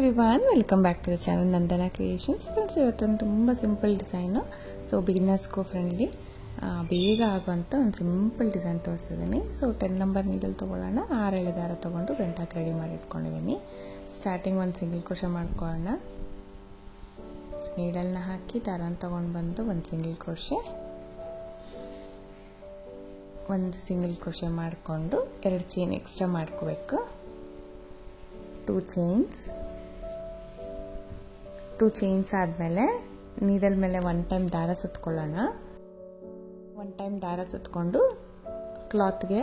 Everyone, welcome back to the channel Nandana creations. Friends, ಇವತ್ತೊಂದು ತುಂಬ simple design, so ಬಿಗಿನರ್ಸ್ಗೂ friendly, ಬೇಗ ಆಗುವಂಥ ಒಂದು ಸಿಂಪಲ್ ಡಿಸೈನ್ ತೋರಿಸ್ತಿದ್ದೀನಿ. ಸೊ 10 ನಂಬರ್ ನೀಡಲ್ ತೊಗೊಳ್ಳೋಣ. 6 ಎಳೆ ದಾರ ತೊಗೊಂಡು ಗಂಟಾಕ್ ರೆಡಿ ಮಾಡಿ ಇಟ್ಕೊಂಡಿದ್ದೀನಿ. ಸ್ಟಾರ್ಟಿಂಗ್ ಒಂದು ಸಿಂಗಲ್ ಕ್ರೋಶೆ ಮಾಡ್ಕೊಳ್ಳೋಣ. ನೀಡಲ್ನ ಹಾಕಿ ದಾರನ ತೊಗೊಂಡು ಬಂದು ಒಂದು ಸಿಂಗಲ್ ಕ್ರೋಶೆ ಮಾಡಿಕೊಂಡು 2 ಚೈನ್ ಎಕ್ಸ್ಟ್ರಾ ಮಾಡ್ಕೋಬೇಕು. 2 ಚೈನ್ಸ್ ಆದಮೇಲೆ ನೀಡಲ್ ಮೇಲೆ 1 ಟೈಮ್ ದಾರ ಸುತ್ಕೊಳ್ಳೋಣ. 1 ಟೈಮ್ ದಾರ ಸುತ್ಕೊಂಡು ಕ್ಲಾತ್ಗೆ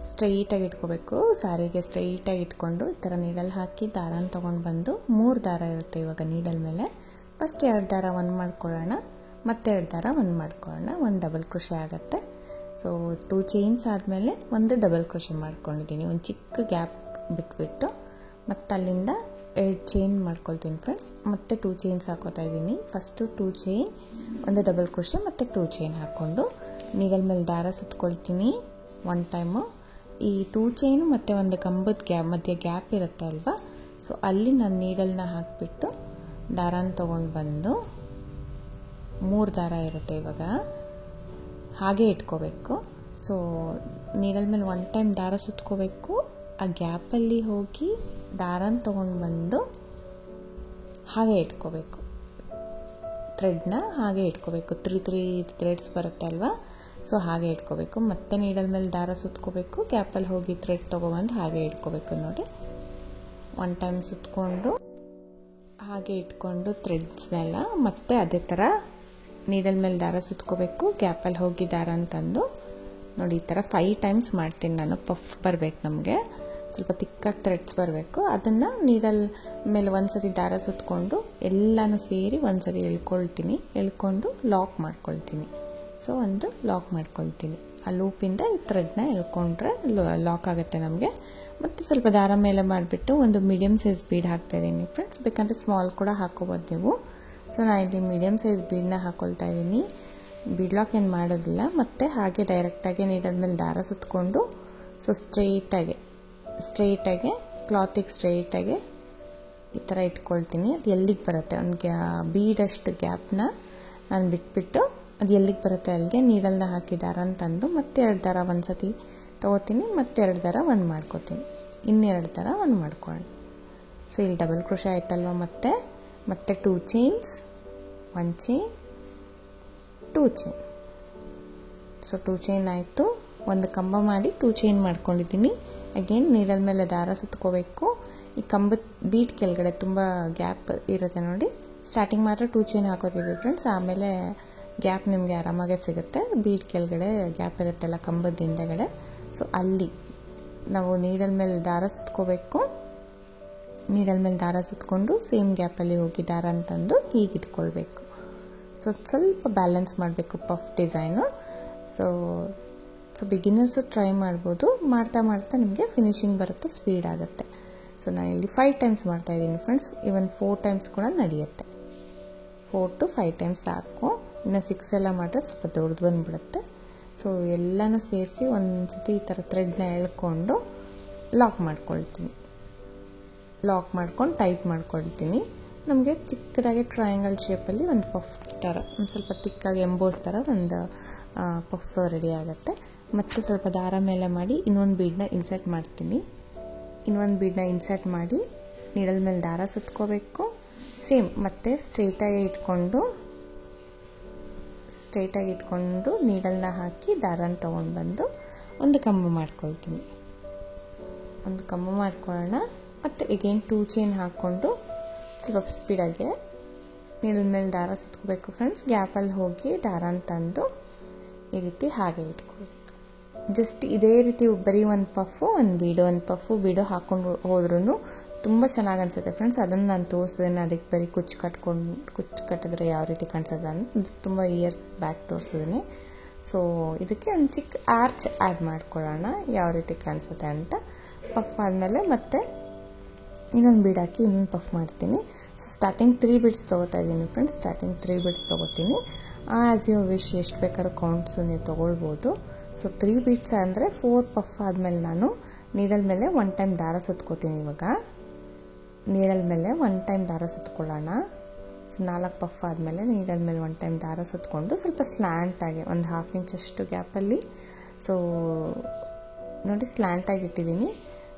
ಸ್ಟ್ರೈಟಾಗಿ ಇಟ್ಕೋಬೇಕು. ಸಾರಿಗೆ ಸ್ಟ್ರೈಟಾಗಿ ಇಟ್ಕೊಂಡು ಈ ಥರ ನೀಡಲ್ ಹಾಕಿ ದಾರನ ತೊಗೊಂಡು ಬಂದು 3 ದಾರ ಇರುತ್ತೆ ಇವಾಗ ನೀಡಲ್ ಮೇಲೆ. ಫಸ್ಟ್ 2 ದಾರ 1 ಮಾಡ್ಕೊಳ್ಳೋಣ, ಮತ್ತೆ 2 ದಾರ 1 ಮಾಡ್ಕೊಳ್ಳೋಣ. 1 ಡಬಲ್ ಕ್ರೋಶೆ ಆಗುತ್ತೆ. ಸೊ 2 ಚೈನ್ಸ್ ಆದಮೇಲೆ 1 ಡಬಲ್ ಕ್ರೋಶೆ ಮಾಡ್ಕೊಂಡಿದ್ದೀನಿ. ಒಂದು ಚಿಕ್ಕ ಗ್ಯಾಪ್ ಬಿಟ್ಬಿಟ್ಟು ಮತ್ತು ಅಲ್ಲಿಂದ 2 ಚೈನ್ ಮಾಡ್ಕೊಳ್ತೀನಿ ಫ್ರೆಂಡ್ಸ್. ಮತ್ತೆ 2 ಚೈನ್ಸ್ ಹಾಕೋತಾ ಇದ್ದೀನಿ. ಫಸ್ಟು 2 ಚೈನ್, 1 ಡಬಲ್ ಕ್ರೋಶೆ ಮತ್ತು 2 ಚೈನ್ ಹಾಕ್ಕೊಂಡು ನೀಡಲ್ ಮೇಲೆ ದಾರ ಸುತ್ಕೊಳ್ತೀನಿ 1 ಟೈಮು. ಈ 2 ಚೈನು ಮತ್ತು ಒಂದು ಕಂಬದ ಮಧ್ಯೆ ಗ್ಯಾಪ್ ಇರುತ್ತೆ ಅಲ್ವಾ, ಸೊ ಅಲ್ಲಿ ನಾನು ನೀಡಲ್ನ ಹಾಕಿಬಿಟ್ಟು ದಾರನ ತೊಗೊಂಡು ಬಂದು 3 ದಾರ ಇರುತ್ತೆ ಇವಾಗ, ಹಾಗೆ ಇಟ್ಕೋಬೇಕು. ಸೊ ನೀಡಲ್ ಮೇಲೆ 1 ಟೈಮ್ ದಾರ ಸುತ್ಕೋಬೇಕು. ಆ ಗ್ಯಾಪಲ್ಲಿ ಹೋಗಿ ದಾರನ ತೊಗೊಂಡು ಬಂದು ಹಾಗೆ ಇಟ್ಕೋಬೇಕು. ಥ್ರೆಡ್ನ ಹಾಗೆ ಇಟ್ಕೋಬೇಕು. 3 ಥ್ರೆಡ್ಸ್ ಬರುತ್ತೆ ಅಲ್ವಾ, ಸೊ ಹಾಗೆ ಇಟ್ಕೋಬೇಕು. ಮತ್ತೆ ನೀಡಲ್ ಮೇಲೆ ದಾರ ಸುತ್ಕೋಬೇಕು. ಗ್ಯಾಪಲ್ಲಿ ಹೋಗಿ ಥ್ರೆಡ್ ತೊಗೊಬಂದು ಹಾಗೆ ಇಟ್ಕೋಬೇಕು. ನೋಡಿ, 1 ಟೈಮ್ ಸುತ್ಕೊಂಡು ಹಾಗೆ ಇಟ್ಕೊಂಡು ಥ್ರೆಡ್ಸ್ನೆಲ್ಲ ಮತ್ತೆ ಅದೇ ಥರ ನೀಡಲ್ ಮೇಲೆ ದಾರ ಸುತ್ಕೋಬೇಕು. ಗ್ಯಾಪಲ್ಲಿ ಹೋಗಿ ದಾರ ಅಂತಂದು ನೋಡಿ ಈ ಥರ 5 ಟೈಮ್ಸ್ ಮಾಡ್ತೀನಿ ನಾನು. ಪಫ್ ಬರಬೇಕು, ನಮಗೆ ಸ್ವಲ್ಪ ತಿಕ್ಕಾಗಿ ಥ್ರೆಡ್ಸ್ ಬರಬೇಕು. ಅದನ್ನು ನೀಡಲ್ ಮೇಲೆ ಒಂದ್ಸತಿ ದಾರ ಸುತ್ಕೊಂಡು ಎಲ್ಲನೂ ಸೇರಿ ಒಂದ್ಸತಿ ಎಳ್ಕೊಂಡು ಲಾಕ್ ಮಾಡ್ಕೊಳ್ತೀನಿ. ಸೊ ಒಂದು ಲಾಕ್ ಮಾಡ್ಕೊಳ್ತೀನಿ. ಆ ಲೂಪಿಂದ ಈ ಥ್ರೆಡ್ನ ಎಳ್ಕೊಂಡ್ರೆ ಲಾಕ್ ಆಗುತ್ತೆ ನಮಗೆ. ಮತ್ತು ಸ್ವಲ್ಪ ದಾರ ಮೇಲೆ ಮಾಡಿಬಿಟ್ಟು ಒಂದು ಮೀಡಿಯಮ್ ಸೈಜ್ ಬೀಡ್ ಹಾಕ್ತಾಯಿದ್ದೀನಿ ಫ್ರೆಂಡ್ಸ್. ಬೇಕಂದರೆ ಸ್ಮಾಲ್ ಕೂಡ ಹಾಕೋಬೋದು ನೀವು. ಸೊ ನಾನು ಇಲ್ಲಿ ಮೀಡಿಯಮ್ ಸೈಜ್ ಬೀಡನ್ನ ಹಾಕ್ಕೊಳ್ತಾ ಇದ್ದೀನಿ. ಬೀಡ್ ಲಾಕ್ ಏನು ಮಾಡೋದಿಲ್ಲ. ಮತ್ತು ಹಾಗೆ ಡೈರೆಕ್ಟಾಗಿ ನೀಡಲ್ ಮೇಲೆ ದಾರ ಸುತ್ಕೊಂಡು ಸೊ ಸ್ಟ್ರೈಟಾಗಿ ಕ್ಲಾತಿಗೆ ಸ್ಟ್ರೈಟಾಗಿ ಈ ಥರ ಇಟ್ಕೊಳ್ತೀನಿ. ಅದು ಎಲ್ಲಿಗೆ ಬರುತ್ತೆ ಒಂದು ಬೀಡಷ್ಟು ಗ್ಯಾಪ್ನ ನಾನು ಬಿಟ್ಬಿಟ್ಟು ಅದು ಎಲ್ಲಿಗೆ ಬರುತ್ತೆ ಅಲ್ಲಿಗೆ ನೀಡಲ್ನ ಹಾಕಿ ದಾರ ಅಂತಂದು ಮತ್ತೆ 2 ದಾರ ಒಂದು ಸತಿ ತೊಗೋತೀನಿ. ಮತ್ತೆ 2 ದಾರ 1 ಮಾಡ್ಕೋತೀನಿ. 2 ದಾರ 1 ಮಾಡ್ಕೊಳ್ಳೋಣ. ಸೊ ಇಲ್ಲಿ ಡಬಲ್ ಕ್ರೋಶೆ ಆಯ್ತಲ್ವ. ಮತ್ತೆ 2 chains, 1 chain, 2 chain. So 2 chain ಆಯಿತು. ಒಂದು ಕಂಬ ಮಾಡಿ 2 ಚೈನ್ ಮಾಡ್ಕೊಂಡಿದ್ದೀನಿ. ಅಗೇನ್ ನೀಡಲ್ ಮೇಲೆ ದಾರ ಸುತ್ಕೋಬೇಕು. ಈ ಕಂಬದ ಬೀಟ್ ಕೆಳಗಡೆ ತುಂಬ ಗ್ಯಾಪ್ ಇರುತ್ತೆ ನೋಡಿ. ಸ್ಟಾರ್ಟಿಂಗ್ ಮಾತ್ರ 2 ಚೈನ್ ಹಾಕೋತೀವಿ ಫ್ರೆಂಡ್ಸ್, ಆಮೇಲೆ ಗ್ಯಾಪ್ ನಿಮಗೆ ಆರಾಮಾಗೆ ಸಿಗುತ್ತೆ. ಬೀಟ್ ಕೆಳಗಡೆ ಗ್ಯಾಪ್ ಇರುತ್ತಲ್ಲ ಕಂಬದ ಹಿಂದೆಗಡೆ, ಸೊ ಅಲ್ಲಿ ನಾವು ನೀಡಲ್ ಮೇಲೆ ದಾರ ಸುತ್ಕೋಬೇಕು. ನೀಡಲ್ ಮೇಲೆ ದಾರ ಸುತ್ಕೊಂಡು ಸೇಮ್ ಗ್ಯಾಪಲ್ಲಿ ಹೋಗಿ ದಾರ ಅಂತಂದು ಹೀಗೆ ಇಟ್ಕೊಳ್ಬೇಕು. ಸೊ ಸ್ವಲ್ಪ ಬ್ಯಾಲೆನ್ಸ್ ಮಾಡಬೇಕು puff design. So beginners try ಮಾಡ್ಬೋದು. ಮಾಡ್ತಾ ನಿಮಗೆ ಫಿನಿಶಿಂಗ್ ಬರುತ್ತೆ, ಸ್ಪೀಡ್ ಆಗುತ್ತೆ. ಸೊ ನಾನು ಇಲ್ಲಿ 5 ಟೈಮ್ಸ್ ಮಾಡ್ತಾಯಿದ್ದೀನಿ ಫ್ರೆಂಡ್ಸ್. ಇವನ್ 4 ಟೈಮ್ಸ್ ಕೂಡ ನಡೆಯುತ್ತೆ. 4 to 5 ಟೈಮ್ಸ್ ಸಾಕು. ಇನ್ನು 6 ಎಲ್ಲ ಮಾಡಿದ್ರೆ ಸ್ವಲ್ಪ ದೊಡ್ಡದು ಬಂದುಬಿಡುತ್ತೆ. ಸೊ ಎಲ್ಲನೂ ಸೇರಿಸಿ ಒಂದು ಸತಿ ಈ ಥರ ಥ್ರೆಡ್ನ ಎಳ್ಕೊಂಡು ಲಾಕ್ ಮಾಡ್ಕೊಂಡು ಟೈಟ್ ಮಾಡ್ಕೊಳ್ತೀನಿ. ನಮಗೆ ಚಿಕ್ಕದಾಗಿ ಟ್ರಯಾಂಗಲ್ ಶೇಪಲ್ಲಿ ಒಂದು ಪಫ್ ಥರ, ಒಂದು ಸ್ವಲ್ಪ ತಿಕ್ಕಾಗಿ ಎಂಬೋಸ್ ಥರ ಒಂದು ಪಫ್ ರೆಡಿ ಆಗುತ್ತೆ. ಮತ್ತು ಸ್ವಲ್ಪ ದಾರ ಮೇಲೆ ಮಾಡಿ ಇನ್ನೊಂದು ಬೀಡನ್ನ ಇನ್ಸರ್ಟ್ ಮಾಡ್ತೀನಿ. ಮಾಡಿ ನೀಡಲ್ ಮೇಲೆ ದಾರ ಸುತ್ಕೋಬೇಕು. ಸೇಮ್ ಮತ್ತೆ ಸ್ಟ್ರೈಟಾಗಿ ಇಟ್ಕೊಂಡು ನೀಡಲ್ನ ಹಾಕಿ ದಾರನ ತೊಗೊಂಡು ಬಂದು ಒಂದು ಕಂಬ ಮಾಡ್ಕೊಳ್ಳೋಣ. ಮತ್ತು ಎಗೇನ್ 2 ಚೈನ್ ಹಾಕ್ಕೊಂಡು ಸ್ವಲ್ಪ ಸ್ಪೀಡಾಗಿ ನೀಡಲ್ ಮೇಲೆ ದಾರ ಸುತ್ಕೋಬೇಕು ಫ್ರೆಂಡ್ಸ್. ಗ್ಯಾಪಲ್ಲಿ ಹೋಗಿ ದಾರ ಅಂತಂದು ಈ ರೀತಿ ಹಾಗೆ ಇಟ್ಕೊಳ್ಬೇಕು. ಜಸ್ಟ್ ಇದೇ ರೀತಿ ಬರೀ ಒಂದು ಪಫು ಬೀಡು ಹಾಕ್ಕೊಂಡು ಹೋದ್ರೂ ತುಂಬ ಚೆನ್ನಾಗಿ ಅನಿಸುತ್ತೆ ಫ್ರೆಂಡ್ಸ್. ಅದನ್ನು ನಾನು ತೋರಿಸಿದ್ದೇನೆ. ಅದಕ್ಕೆ ಬರೀ ಕುಚ್ಚು ಕಟ್ಟಿದ್ರೆ ಯಾವ ರೀತಿ ಕಾಣಿಸುತ್ತೆ ಅಂತ ತುಂಬ ಇಯರ್ಸ್ ಬ್ಯಾಕ್ ತೋರಿಸಿದ್ದೀನಿ. ಸೊ ಇದಕ್ಕೆ ಒಂದು ಚಿಕ್ಕ ಆರ್ಚ್ ಆ್ಯಡ್ ಮಾಡ್ಕೊಳ್ಳೋಣ ಯಾವ ರೀತಿ ಕಾಣಿಸುತ್ತೆ ಅಂತ. ಪಫ್ ಆದಮೇಲೆ ಮತ್ತೆ ಇನ್ನೊಂದು ಬೀಡ್ ಹಾಕಿ ಇನ್ನೊಂದು ಪಫ್ ಮಾಡ್ತೀನಿ. ಸೊ ಸ್ಟಾರ್ಟಿಂಗ್ 3 ಬೀಡ್ಸ್ ತೊಗೋತಾ ಇದ್ದೀನಿ ಫ್ರೆಂಡ್ಸ್. ತೊಗೋತೀನಿ. ಆ್ಯಸ್ ಯು ವಿಶ್, ಎಷ್ಟು ಬೇಕಾದ್ರೂ ಕೌಂಟ್ಸು ನೀವು ತೊಗೊಳ್ಬೋದು. ಸೊ 3 ಬೀಡ್ಸ್ ಅಂದರೆ 4 ಪಫ್ ಆದಮೇಲೆ ನಾನು ನೀಡಲ್ ಮೇಲೆ 1 ಟೈಮ್ ದಾರ ಸುತ್ಕೋತೀನಿ. ಇವಾಗ ನೀಡಲ್ ಮೇಲೆ 1 ಟೈಮ್ ದಾರ ಸುತ್ಕೊಳ್ಳೋಣ. ಸೊ 4 ಪಫ್ ಆದಮೇಲೆ ನೀಡಲ್ ಮೇಲೆ 1 ಟೈಮ್ ದಾರ ಸುತ್ತಕೊಂಡು ಸ್ವಲ್ಪ ಸ್ಲ್ಯಾಂಟಾಗಿ ಒಂದು 1/2 ಇಂಚಷ್ಟು ಗ್ಯಾಪಲ್ಲಿ, ಸೊ ನೋಡಿ ಸ್ಲ್ಯಾಂಟಾಗಿ ಇಟ್ಟಿದ್ದೀನಿ.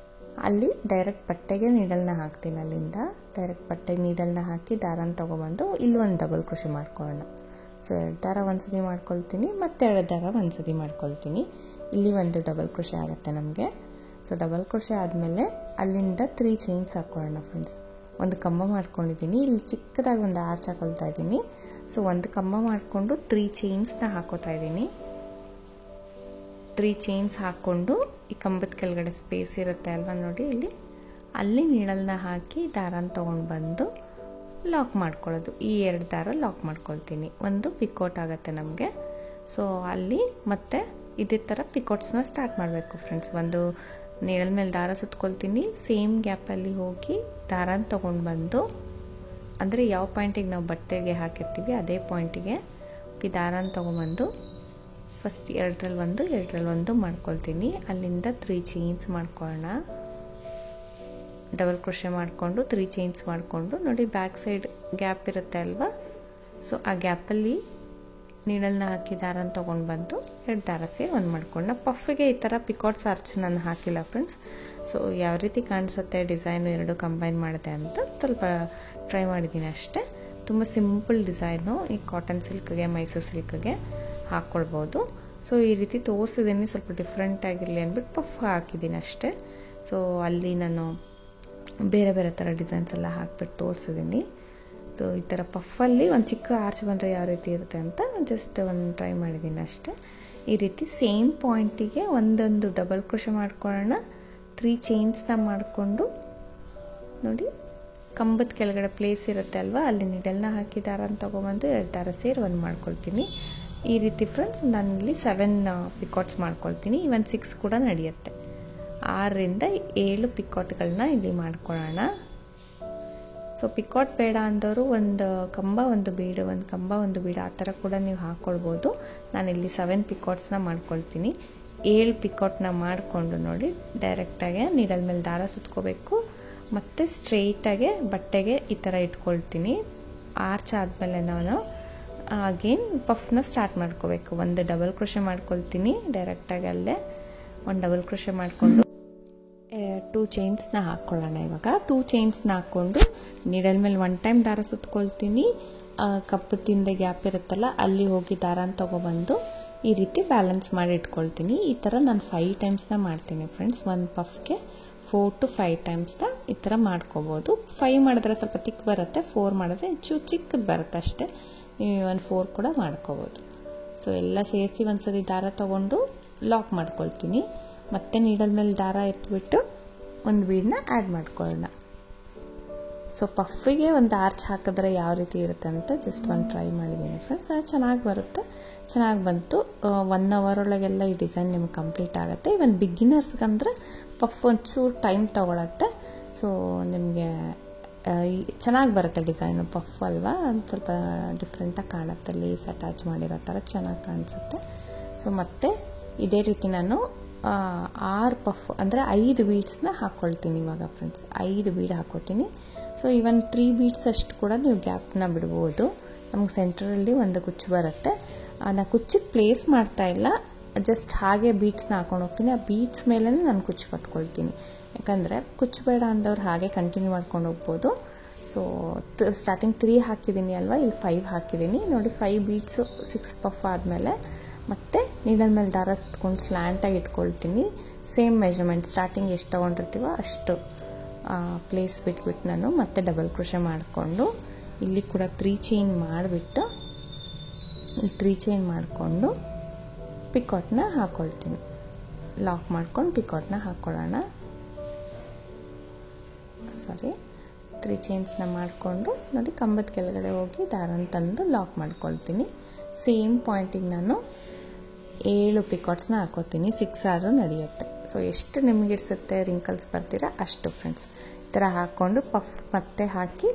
ಅಲ್ಲಿ ಡೈರೆಕ್ಟ್ ಬಟ್ಟೆಗೆ ನೀಡಲ್ನ ಹಾಕ್ತೀನಿ. ಅಲ್ಲಿಂದ ಡೈರೆಕ್ಟ್ ಬಟ್ಟೆಗೆ ನೀಡಲ್ನ ಹಾಕಿ ದಾರನ ತೊಗೊಬಂದು ಇಲ್ಲಿ ಒಂದು ಡಬಲ್ ಕ್ರೋಶೆ ಮಾಡ್ಕೊಳ್ಳೋಣ. ಸೊ 2 ದಾರ ಒಂದ್ಸತಿ ಮಾಡ್ಕೊಳ್ತೀನಿ, ಮತ್ತು 2 ದಾರ ಒಂದ್ಸತಿ ಮಾಡ್ಕೊಳ್ತೀನಿ. ಇಲ್ಲಿ ಒಂದು ಡಬಲ್ ಕ್ರೋಶೆ ಆಗುತ್ತೆ ನಮಗೆ. ಸೊ ಡಬಲ್ ಕ್ರೋಶೆ ಆದಮೇಲೆ ಅಲ್ಲಿಂದ 3 ಚೈನ್ಸ್ ಹಾಕ್ಕೊಳ್ಳೋಣ ಫ್ರೆಂಡ್ಸ್. ಒಂದು ಕಂಬ ಮಾಡ್ಕೊಂಡಿದ್ದೀನಿ, ಇಲ್ಲಿ ಚಿಕ್ಕದಾಗಿ ಒಂದು ಆರ್ಚ್ ಹಾಕೊಳ್ತಾ ಇದ್ದೀನಿ. ಸೊ ಒಂದು ಕಂಬ ಮಾಡಿಕೊಂಡು 3 ಚೈನ್ಸ್ನ ಹಾಕೋತಾ ಇದ್ದೀನಿ. 3 ಚೈನ್ಸ್ ಹಾಕ್ಕೊಂಡು ಈ ಕಂಬದ ಕೆಳಗಡೆ ಸ್ಪೇಸ್ ಇರುತ್ತೆ ಅಲ್ವಾ ನೋಡಿ, ಅಲ್ಲಿ ನೀಡಲ್ನ ಹಾಕಿ ದಾರನ ತೊಗೊಂಡು ಬಂದು ಲಾಕ್ ಮಾಡ್ಕೊಳ್ಳೋದು. ಈ 2 ದಾರ ಲಾಕ್ ಮಾಡ್ಕೊಳ್ತೀನಿ. ಒಂದು ಪಿಕೋಟ್ ಆಗುತ್ತೆ ನಮಗೆ. ಸೊ ಅಲ್ಲಿ ಮತ್ತೆ ಇದೇ ಥರ ಪಿಕೋಟ್ಸ್ನ ಸ್ಟಾರ್ಟ್ ಮಾಡಬೇಕು ಫ್ರೆಂಡ್ಸ್. ಒಂದು ನೀಡಲ್ ಮೇಲೆ ದಾರ ಸುತ್ಕೊಳ್ತೀನಿ, ಸೇಮ್ ಗ್ಯಾಪಲ್ಲಿ ಹೋಗಿ ದಾರನ ತೊಗೊಂಡು ಬಂದು, ಅಂದರೆ ಯಾವ ಪಾಯಿಂಟಿಗೆ ನಾವು ಬಟ್ಟೆಗೆ ಹಾಕಿರ್ತೀವಿ ಅದೇ ಪಾಯಿಂಟಿಗೆ ಈ ದಾರನ ತೊಗೊಂಬಂದು ಫಸ್ಟ್ 2ರಲ್ಲಿ 1 2ರಲ್ಲಿ 1 ಮಾಡ್ಕೊಳ್ತೀನಿ. ಅಲ್ಲಿಂದ 3 ಚೈನ್ಸ್ ಮಾಡ್ಕೊಳ್ಳೋಣ. ಡಬಲ್ ಕ್ರೋಶೆ ಮಾಡಿಕೊಂಡು 3 ಚೈನ್ಸ್ ಮಾಡಿಕೊಂಡು ನೋಡಿ ಬ್ಯಾಕ್ ಸೈಡ್ ಗ್ಯಾಪ್ ಇರುತ್ತೆ ಅಲ್ವಾ, ಸೊ ಆ ಗ್ಯಾಪಲ್ಲಿ ನೀಡಲ್ನ ಹಾಕಿ ದಾರನ ತೊಗೊಂಡು ಬಂದು 2 ದಾರ ಸೇರಿ 1 ಮಾಡ್ಕೊಂಡು. ಪಫಿಗೆ ಈ ಥರ ಪಿಕಾಟ್ಸ್ ಆರ್ಚ್ ನಾನು ಹಾಕಿಲ್ಲ ಫ್ರೆಂಡ್ಸ್. ಸೊ ಯಾವ ರೀತಿ ಕಾಣಿಸುತ್ತೆ ಡಿಸೈನು 2 ಕಂಬೈನ್ ಮಾಡಿದೆ ಅಂತ ಸ್ವಲ್ಪ ಟ್ರೈ ಮಾಡಿದ್ದೀನಿ ಅಷ್ಟೇ. ತುಂಬ ಸಿಂಪಲ್ ಡಿಸೈನು. ಈ ಕಾಟನ್ ಸಿಲ್ಕ್ಗೆ ಮೈಸೂರು ಸಿಲ್ಕ್ಗೆ ಹಾಕ್ಕೊಳ್ಬೋದು. ಸೊ ಈ ರೀತಿ ತೋರಿಸಿದ್ದೀನಿ, ಸ್ವಲ್ಪ ಡಿಫ್ರೆಂಟ್ ಆಗಿರಲಿ ಅಂದ್ಬಿಟ್ಟು ಪಫ್ ಹಾಕಿದ್ದೀನಿ ಅಷ್ಟೇ. ಸೊ ಅಲ್ಲಿ ನಾನು ಬೇರೆ ಬೇರೆ ಥರ ಡಿಸೈನ್ಸ್ ಎಲ್ಲ ಹಾಕ್ಬಿಟ್ಟು ತೋರಿಸಿದ್ದೀನಿ. ಸೊ ಈ ಥರ ಪಫಲ್ಲಿ ಒಂದು ಚಿಕ್ಕ ಆರ್ಚ್ ಬಂದರೆ ಯಾವ ರೀತಿ ಇರುತ್ತೆ ಅಂತ ಜಸ್ಟ್ ಒಂದು ಟ್ರೈ ಮಾಡಿದ್ದೀನಿ ಅಷ್ಟೇ. ಈ ರೀತಿ ಸೇಮ್ ಪಾಯಿಂಟಿಗೆ ಒಂದೊಂದು ಡಬಲ್ ಕ್ರೋಶೆ ಮಾಡ್ಕೊಳ್ಳೋಣ. 3 ಚೈನ್ಸ್ನ ಮಾಡಿಕೊಂಡು ನೋಡಿ ಕಂಬದ ಕೆಳಗಡೆ ಪ್ಲೇಸ್ ಇರುತ್ತೆ ಅಲ್ವಾ, ಅಲ್ಲಿ ನೀಡಲ್ನ ಹಾಕಿ ದಾರನ ತೊಗೊಬಂದು 2 ದಾರ ಸೇರಿ 1 ಮಾಡ್ಕೊಳ್ತೀನಿ. ಈ ರೀತಿ ಫ್ರೆಂಡ್ಸ್ ನಾನಿಲ್ಲಿ 7 ಪಿಕಾಟ್ಸ್ ಮಾಡ್ಕೊಳ್ತೀನಿ. ಇವನ್ 6 ಕೂಡ ನಡೆಯುತ್ತೆ. 6ರಿಂದ 7 ಪಿಕಾಟ್ಗಳನ್ನ ಇಲ್ಲಿ ಮಾಡ್ಕೊಳ್ಳೋಣ. ಸೊ ಪಿಕಾಟ್ ಬೇಡ ಅಂದವರು ಒಂದು ಕಂಬ ಒಂದು ಬೀಡು, ಒಂದು ಕಂಬ ಒಂದು ಬೀಡು ಆ ಥರ ಕೂಡ ನೀವು ಹಾಕ್ಕೊಳ್ಬೋದು. ನಾನಿಲ್ಲಿ 7 ಪಿಕಾಟ್ಸ್ನ ಮಾಡ್ಕೊಳ್ತೀನಿ. 7 ಪಿಕಾಟ್ನ ಮಾಡಿಕೊಂಡು ನೋಡಿ ಡೈರೆಕ್ಟಾಗಿ ನೀಡಲ್ ಮೇಲೆ ದಾರ ಸುತ್ಕೋಬೇಕು, ಮತ್ತು ಸ್ಟ್ರೈಟಾಗೆ ಬಟ್ಟೆಗೆ ಈ ಥರ ಇಟ್ಕೊಳ್ತೀನಿ. ಆರ್ಚ್ ಆದಮೇಲೆ ನಾನು ಅಗೇನ್ ಪಫ್ನ ಸ್ಟಾರ್ಟ್ ಮಾಡ್ಕೋಬೇಕು. ಒಂದು ಡಬಲ್ ಕ್ರೋಶೆ ಮಾಡ್ಕೊಳ್ತೀನಿ ಡೈರೆಕ್ಟಾಗಿ ಅಲ್ಲೇ. ಒಂದು ಡಬಲ್ ಕ್ರೋಶೆ ಮಾಡಿಕೊಂಡು 2 ಚೈನ್ಸ್ನ ಹಾಕ್ಕೊಳ್ಳೋಣ. ಇವಾಗ 2 ಚೈನ್ಸ್ನ ಹಾಕ್ಕೊಂಡು ನೀಡಲ್ ಮೇಲೆ 1 ಟೈಮ್ ದಾರ ಸುತ್ಕೊಳ್ತೀನಿ. ಕಪ್ಪದಿಂದ ಗ್ಯಾಪ್ ಇರುತ್ತಲ್ಲ ಅಲ್ಲಿ ಹೋಗಿ ದಾರನ ತೊಗೊಬಂದು ಈ ರೀತಿ ಬ್ಯಾಲೆನ್ಸ್ ಮಾಡಿ ಇಟ್ಕೊಳ್ತೀನಿ. ಈ ಥರ ನಾನು 5 ಟೈಮ್ಸ್ನ ಮಾಡ್ತೀನಿ ಫ್ರೆಂಡ್ಸ್. ಒಂದು ಪಫ್ಗೆ 4 to 5 ಟೈಮ್ಸ್ನ ಈ ಥರ ಮಾಡ್ಕೋಬೋದು. 5 ಮಾಡಿದ್ರೆ ಸ್ವಲ್ಪ ತಿಕ್ ಬರುತ್ತೆ, 4 ಮಾಡಿದ್ರೆ ಚೂರು ಚಿಕ್ಕದು ಬರುತ್ತೆ ಅಷ್ಟೇ. ನೀವು ಒಂದು 4 ಕೂಡ ಮಾಡ್ಕೋಬೋದು. ಸೊ ಎಲ್ಲ ಸೇರಿಸಿ ಒಂದ್ಸತಿ ದಾರ ತೊಗೊಂಡು ಲಾಕ್ ಮಾಡ್ಕೊಳ್ತೀನಿ. ಮತ್ತೆ ನೀಡಲ್ ಮೇಲೆ ದಾರ ಎತ್ಬಿಟ್ಟು ಒಂದು ಬೀಡನ್ನ ಆ್ಯಡ್ ಮಾಡ್ಕೊಳ್ಳೋಣ. ಸೊ ಪಫಿಗೆ ಒಂದು ಆರ್ಚ್ ಹಾಕಿದ್ರೆ ಯಾವ ರೀತಿ ಇರುತ್ತೆ ಅಂತ ಜಸ್ಟ್ ಒಂದು ಟ್ರೈ ಮಾಡಿದ್ದೀನಿ ಫ್ರೆಂಡ್ಸ್. ಅದು ಚೆನ್ನಾಗಿ ಬರುತ್ತೆ, ಚೆನ್ನಾಗಿ ಬಂತು. 1 hour ಒಳಗೆಲ್ಲ ಈ ಡಿಸೈನ್ ನಿಮ್ಗೆ ಕಂಪ್ಲೀಟ್ ಆಗುತ್ತೆ. ಇವನ್ ಬಿಗಿನರ್ಸ್ಗಂದ್ರೆ ಪಫ್ ಒಂಚೂರು ಟೈಮ್ ತೊಗೊಳತ್ತೆ. ಸೊ ನಿಮಗೆ ಚೆನ್ನಾಗಿ ಬರುತ್ತೆ ಡಿಸೈನು. ಪಫ್ ಅಲ್ವಾ, ಒಂದು ಸ್ವಲ್ಪ ಡಿಫ್ರೆಂಟಾಗಿ ಕಾಣುತ್ತೆ, ಲೇಸ್ ಅಟ್ಯಾಚ್ ಮಾಡಿರೋ ಥರ ಚೆನ್ನಾಗಿ ಕಾಣಿಸುತ್ತೆ. ಸೊ ಮತ್ತೆ ಇದೇ ರೀತಿ ನಾನು 6 ಪಫ್ ಅಂದರೆ 5 ಬೀಡ್ಸ್ನ ಹಾಕ್ಕೊಳ್ತೀನಿ ಇವಾಗ ಫ್ರೆಂಡ್ಸ್. 5 ಬೀಡ್ ಹಾಕ್ಕೊಳ್ತೀನಿ. ಸೊ ಇವನ್ 3 ಬೀಡ್ಸ್ ಅಷ್ಟು ಕೂಡ ನೀವು ಗ್ಯಾಪ್ನ ಬಿಡ್ಬೋದು. ನಮ್ಗೆ ಸೆಂಟ್ರಲ್ಲಿ ಒಂದು ಕುಚ್ಚು ಬರುತ್ತೆ. ನಾನು ಕುಚ್ಚಿಗೆ ಪ್ಲೇಸ್ ಮಾಡ್ತಾ ಇಲ್ಲ, ಜಸ್ಟ್ ಹಾಗೆ ಬೀಡ್ಸ್ನ ಹಾಕೊಂಡು ಹೋಗ್ತೀನಿ. ಆ ಬೀಡ್ಸ್ ಮೇಲೆ ನಾನು ಕುಚ್ಚು ಕಟ್ಕೊಳ್ತೀನಿ. ಯಾಕಂದರೆ ಕುಚ್ಚು ಬೇಡ ಅಂದವ್ರು ಹಾಗೆ ಕಂಟಿನ್ಯೂ ಮಾಡ್ಕೊಂಡು ಹೋಗ್ಬೋದು. ಸೊ ಸ್ಟಾರ್ಟಿಂಗ್ 3 ಹಾಕಿದ್ದೀನಿ ಅಲ್ವಾ, ಇಲ್ಲಿ 5 ಹಾಕಿದ್ದೀನಿ ನೋಡಿ. 5 ಬೀಡ್ಸು 6 ಪಫ್ ಆದಮೇಲೆ ಮತ್ತು ನೀಡಲ್ ಮೇಲೆ ದಾರ ಸುತ್ಕೊಂಡು ಸ್ಲ್ಯಾಂಟಾಗಿ ಇಟ್ಕೊಳ್ತೀನಿ. ಸೇಮ್ ಮೆಜರ್ಮೆಂಟ್ ಸ್ಟಾರ್ಟಿಂಗ್ ಎಷ್ಟು ತೊಗೊಂಡಿರ್ತೀವೋ ಅಷ್ಟು ಪ್ಲೇಸ್ ಬಿಟ್ಬಿಟ್ಟು ನಾನು ಮತ್ತೆ ಡಬಲ್ ಕ್ರೋಶೆ ಮಾಡಿಕೊಂಡು ಇಲ್ಲಿ ಕೂಡ 3 ಚೈನ್ ಮಾಡಿಬಿಟ್ಟು ಇಲ್ಲಿ 3 ಚೈನ್ ಮಾಡಿಕೊಂಡು ಪಿಕಾಟ್ನ ಹಾಕ್ಕೊಳ್ತೀನಿ. ಲಾಕ್ ಮಾಡ್ಕೊಂಡು ಪಿಕಾಟ್ನ ಹಾಕ್ಕೊಳ್ಳೋಣ. 3 ಚೈನ್ಸ್ನ ಮಾಡಿಕೊಂಡು ನೋಡಿ ಕಂಬದ ಕೆಳಗಡೆ ಹೋಗಿ ದಾರನ ತಂದು ಲಾಕ್ ಮಾಡ್ಕೊಳ್ತೀನಿ. ಸೇಮ್ ಪಾಯಿಂಟಿಗೆ ನಾನು 7 ಪಿಕಾಟ್ಸ್ನ ಹಾಕೋತೀನಿ. 6 ಆದ್ರೂ ನಡೆಯುತ್ತೆ. ಸೊ ಎಷ್ಟು ನಿಮ್ಗೆ ಇಡ್ಸುತ್ತೆ ರಿಂಕಲ್ಸ್ ಬರ್ತೀರಾ ಅಷ್ಟು ಫ್ರೆಂಡ್ಸ್. ಈ ಥರ ಹಾಕ್ಕೊಂಡು ಪಫ್ ಮತ್ತೆ ಹಾಕಿ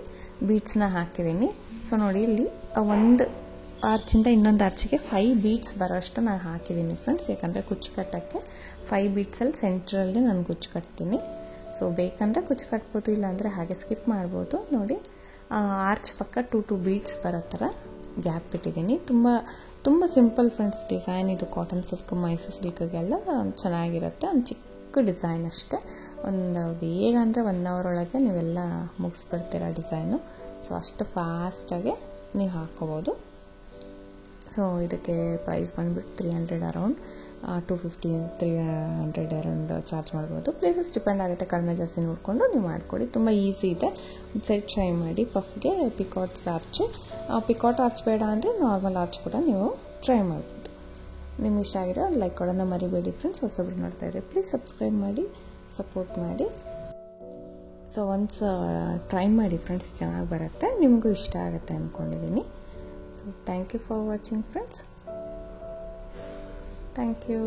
ಬೀಡ್ಸ್ನ ಹಾಕಿದ್ದೀನಿ. ಸೊ ನೋಡಿ ಇಲ್ಲಿ ಒಂದು ಆರ್ಚಿಂದ ಇನ್ನೊಂದು ಆರ್ಚಿಗೆ 5 ಬೀಡ್ಸ್ ಬರೋಷ್ಟು ನಾನು ಹಾಕಿದ್ದೀನಿ ಫ್ರೆಂಡ್ಸ್. ಯಾಕಂದರೆ ಕುಚ್ಚು ಕಟ್ಟೋಕ್ಕೆ 5 ಬೀಡ್ಸಲ್ಲಿ ಸೆಂಟ್ರಲ್ಲಿ ನಾನು ಕುಚ್ಚು ಕಟ್ತೀನಿ. ಸೊ ಬೇಕಂದರೆ ಕುಚ್ಚು ಕಟ್ಬೋದು, ಇಲ್ಲಾಂದರೆ ಹಾಗೆ ಸ್ಕಿಪ್ ಮಾಡ್ಬೋದು. ನೋಡಿ ಆರ್ಚ್ ಪಕ್ಕ 2 ಬೀಡ್ಸ್ ಬರೋ ಥರ ಗ್ಯಾಪ್ ಬಿಟ್ಟಿದ್ದೀನಿ. ತುಂಬ ಸಿಂಪಲ್ ಫ್ರೆಂಡ್ಸ್ ಡಿಸೈನ್ ಇದು. ಕಾಟನ್ ಸಿಲ್ಕ್, ಮೈಸೂರು ಸಿಲ್ಕ್ಗೆಲ್ಲ ಚೆನ್ನಾಗಿರುತ್ತೆ. ಒಂದು ಚಿಕ್ಕ ಡಿಸೈನ್ ಅಷ್ಟೇ. ಒಂದು ಬೇಗ ಅಂದರೆ 1 ಅವರ್ ಒಳಗೆ ನೀವೆಲ್ಲ ಮುಗಿಸ್ಬಿಡ್ತೀರ ಡಿಸೈನು. ಸೊ ಅಷ್ಟು ಫಾಸ್ಟಾಗೆ ನೀವು ಹಾಕ್ಕೋಬೋದು. ಸೊ ಇದಕ್ಕೆ ಪ್ರೈಸ್ ಬಂದುಬಿಟ್ಟು 300 ಅರೌಂಡ್ 250 300 ಅರೌಂಡ್ ಚಾರ್ಜ್ ಮಾಡ್ಬೋದು. ಪ್ಲೇಸಸ್ ಡಿಪೆಂಡ್ ಆಗುತ್ತೆ, ಕಡಿಮೆ ಜಾಸ್ತಿ ನೋಡಿಕೊಂಡು ನೀವು ಮಾಡ್ಕೊಳ್ಳಿ. ತುಂಬ ಈಸಿ ಇದೆ. ಒಂದು ಸೈಡ್ ಟ್ರೈ ಮಾಡಿ. ಪಫ್ಗೆ ಪಿಕಾಟ್ಸ್ ಆರ್ಚ್, ಪಿಕಾಟ್ ಆರ್ಚ್ ಬೇಡ ಅಂದರೆ ನಾರ್ಮಲ್ ಆರ್ಚ್ ಕೂಡ ನೀವು ಟ್ರೈ ಮಾಡ್ಬೋದು. ನಿಮ್ಗೆ ಇಷ್ಟ ಆಗಿರೋ ಲೈಕ್ ಕೊಡೋಣ ಮರಿಬೇಡಿ ಫ್ರೆಂಡ್ಸ್. ಹೊಸಬ್ರು ನೋಡ್ತಾಯಿದ್ರೆ ಪ್ಲೀಸ್ ಸಬ್ಸ್ಕ್ರೈಬ್ ಮಾಡಿ, ಸಪೋರ್ಟ್ ಮಾಡಿ. ಸೊ ಒನ್ಸ್ ಟ್ರೈ ಮಾಡಿ ಫ್ರೆಂಡ್ಸ್, ಚೆನ್ನಾಗಿ ಬರುತ್ತೆ, ನಿಮಗೂ ಇಷ್ಟ ಆಗುತ್ತೆ ಅಂದ್ಕೊಂಡಿದ್ದೀನಿ. So thank you for watching friends. Thank you.